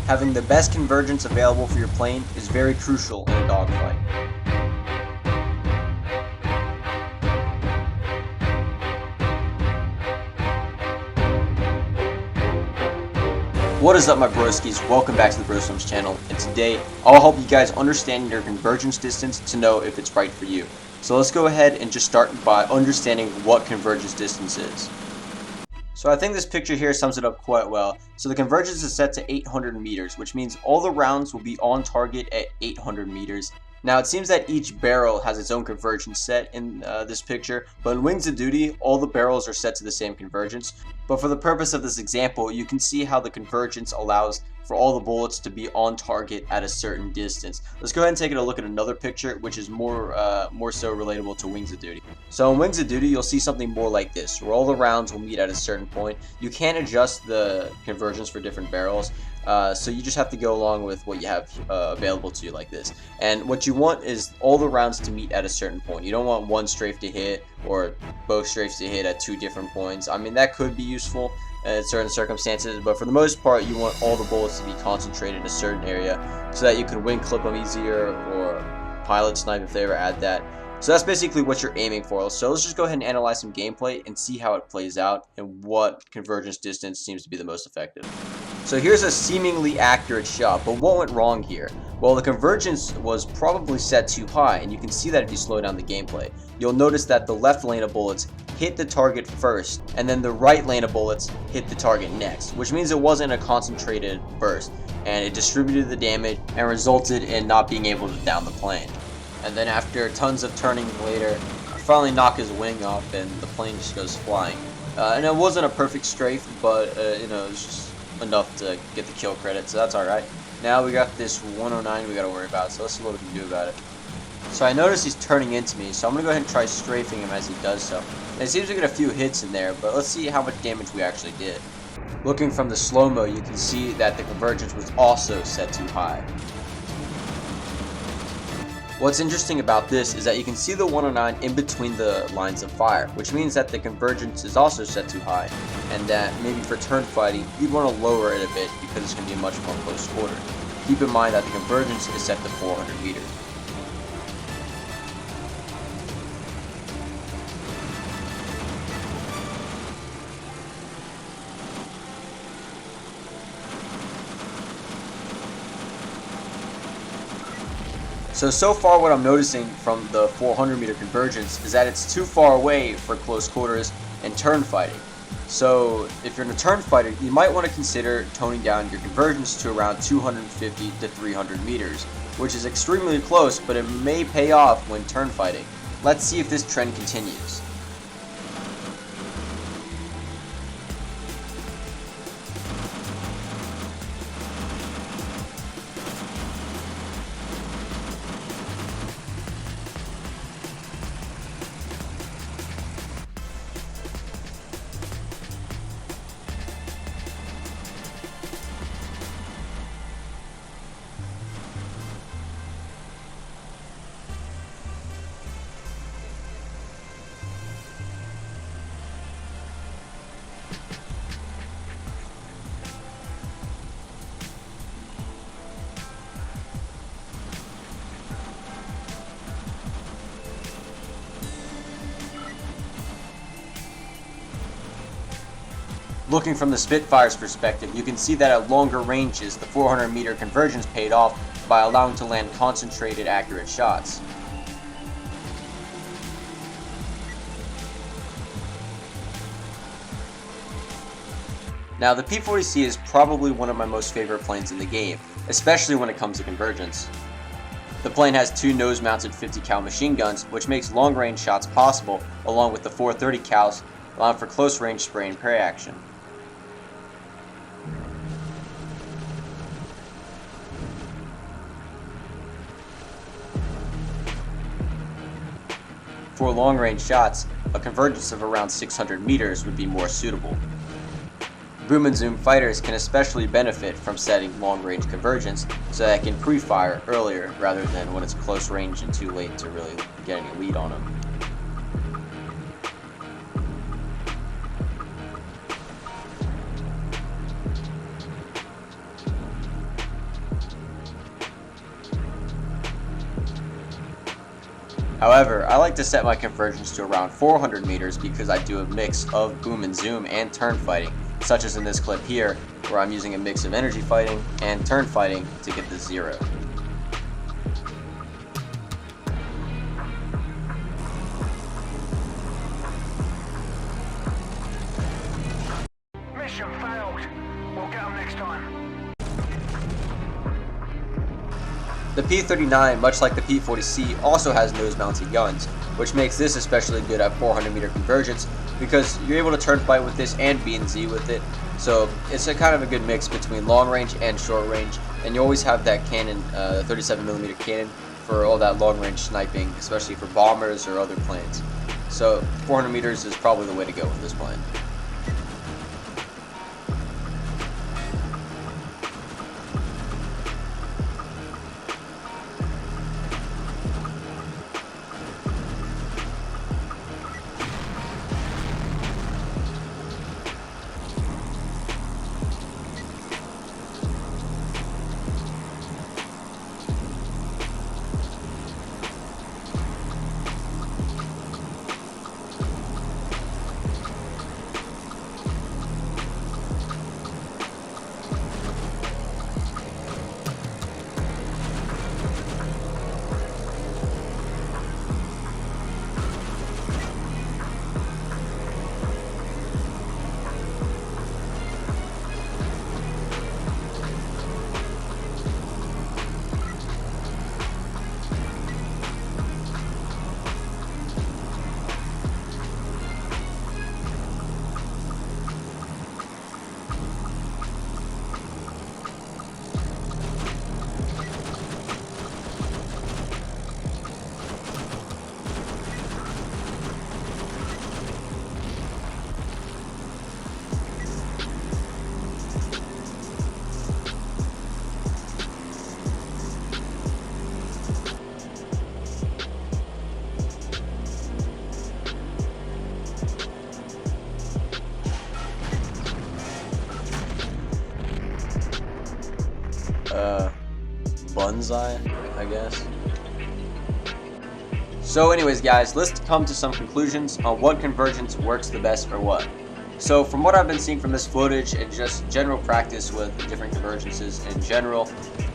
Having the best convergence available for your plane is very crucial in a dogfight. What is up, my broskies? Welcome back to the Brosums channel, and today I'll help you guys understand your convergence distance to know if it's right for you. So let's go ahead and just start by understanding what convergence distance is. So I think this picture here sums it up quite well. So the convergence is set to 800 meters, which means all the rounds will be on target at 800 meters. Now it seems that each barrel has its own convergence set in this picture, but in Wings of Duty, all the barrels are set to the same convergence. But for the purpose of this example, you can see how the convergence allows for all the bullets to be on target at a certain distance. Let's go ahead and take a look at another picture, which is more so relatable to Wings of Duty. So in Wings of Duty, you'll see something more like this, where all the rounds will meet at a certain point. You can adjust the convergence for different barrels. So you just have to go along with what you have available to you like this. And what you want is all the rounds to meet at a certain point. You don't want one strafe to hit or both strafes to hit at two different points. I mean, that could be useful in certain circumstances, but for the most part, you want all the bullets to be concentrated in a certain area so that you can wing clip them easier or pilot snipe if they ever add that. So that's basically what you're aiming for. So let's just go ahead and analyze some gameplay and see how it plays out and what convergence distance seems to be the most effective. So here's a seemingly accurate shot, but what went wrong here? Well, the convergence was probably set too high, and you can see that if you slow down the gameplay. You'll notice that the left lane of bullets hit the target first, and then the right lane of bullets hit the target next, which means it wasn't a concentrated burst, and it distributed the damage and resulted in not being able to down the plane. And then after tons of turning later, I finally knock his wing off, and the plane just goes flying. And it wasn't a perfect strafe, but it was just enough to get the kill credit, so that's alright. Now we got this 109 we gotta worry about, so let's see what we can do about it. So I notice he's turning into me, so I'm gonna go ahead and try strafing him as he does so. And it seems to get a few hits in there, but let's see how much damage we actually did. Looking from the slow-mo, you can see that the convergence was also set too high. What's interesting about this is that you can see the 109 in between the lines of fire, which means that the convergence is also set too high, and that maybe for turn fighting, you'd want to lower it a bit because it's going to be a much more close quarter. Keep in mind that the convergence is set to 400 meters. So far what I'm noticing from the 400 meter convergence is that it's too far away for close quarters and turn fighting. So if you're in a turn fighter, you might want to consider toning down your convergence to around 250 to 300 meters, which is extremely close, but it may pay off when turn fighting. Let's see if this trend continues. Looking from the Spitfire's perspective, you can see that at longer ranges, the 400 meter convergence paid off by allowing to land concentrated, accurate shots. Now, the P-40C is probably one of my most favorite planes in the game, especially when it comes to convergence. The plane has two nose-mounted 50 cal machine guns, which makes long-range shots possible, along with the 430 cals, allowing for close-range spray and pray action. For long-range shots, a convergence of around 600 meters would be more suitable. Boom and zoom fighters can especially benefit from setting long-range convergence so that it can pre-fire earlier rather than when it's close range and too late to really get any lead on them. However, I like to set my convergence to around 400 meters because I do a mix of boom and zoom and turn fighting, such as in this clip here, where I'm using a mix of energy fighting and turn fighting to get the 0. Mission failed. We'll get them next time. The P39, much like the P40C, also has nose-mounted guns, which makes this especially good at 400 meter convergence because you're able to turn fight with this and B and Z with it. So it's a kind of a good mix between long range and short range, and you always have that cannon, 37mm cannon, for all that long range sniping, especially for bombers or other planes. So 400 meters is probably the way to go with this plane. Bonsai, I guess. So anyways guys, let's come to some conclusions on what convergence works the best for what. So from what I've been seeing from this footage and just general practice with different convergences in general,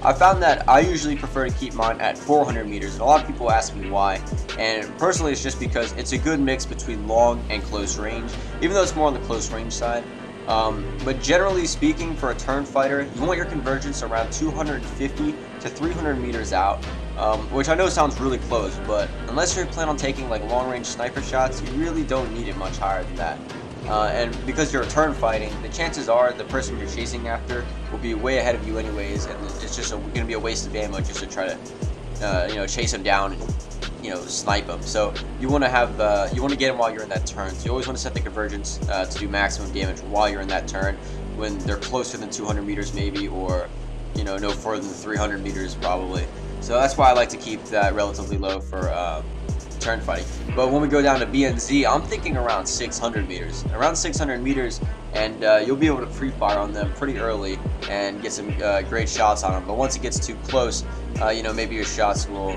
I found that I usually prefer to keep mine at 400 meters. And a lot of people ask me why, and personally it's just because it's a good mix between long and close range, even though it's more on the close range side. But generally speaking, for a turn fighter, you want your convergence around 250 to 300 meters out, which I know sounds really close, but unless you're planning on taking like long-range sniper shots, you really don't need it much higher than that. And because you're turn fighting, the chances are the person you're chasing after will be way ahead of you anyways, and it's just going to be a waste of ammo just to try to, chase him down and, snipe him. So you want to have, you want to get him while you're in that turn. So you always want to set the convergence to do maximum damage while you're in that turn, when they're closer than 200 meters maybe, or, no further than 300 meters probably. So that's why I like to keep that relatively low for turn fighting. But when we go down to B and Z, I'm thinking around 600 meters. Around 600 meters, and you'll be able to pre-fire on them pretty early and get some great shots on them. But once it gets too close, maybe your shots will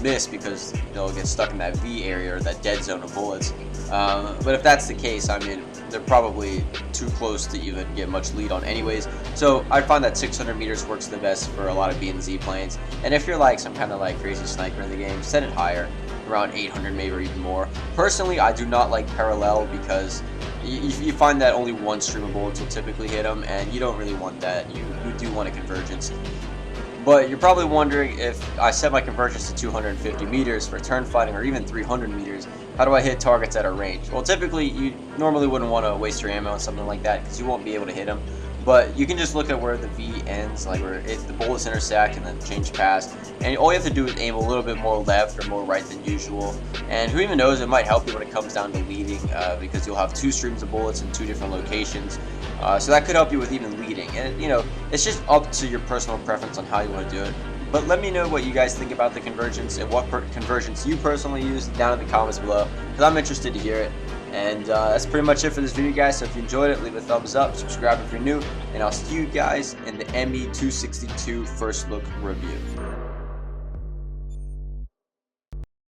miss because they'll get stuck in that V area or that dead zone of bullets. But if that's the case, I mean, they're probably too close to even get much lead on anyways. So I find that 600 meters works the best for a lot of B and Z planes. And if you're like some kind of like crazy sniper in the game, set it higher, around 800 maybe or even more. Personally, I do not like parallel because you find that only one stream of bullets will typically hit them, and you don't really want that. You do want a convergence. But you're probably wondering, if I set my convergence to 250 meters for turn fighting, or even 300 meters, how do I hit targets at a range? Well, typically you normally wouldn't want to waste your ammo on something like that because you won't be able to hit them. But you can just look at where the V ends, like where the bullets intersect, and then change path. And all you have to do is aim a little bit more left or more right than usual. And who even knows, it might help you when it comes down to leading, because you'll have two streams of bullets in two different locations. So that could help you with even leading. And it's just up to your personal preference on how you want to do it. But let me know what you guys think about the convergence and what convergence you personally use down in the comments below, because I'm interested to hear it. And that's pretty much it for this video, guys. So if you enjoyed it, leave a thumbs up, subscribe if you're new, and I'll see you guys in the ME262 first look review.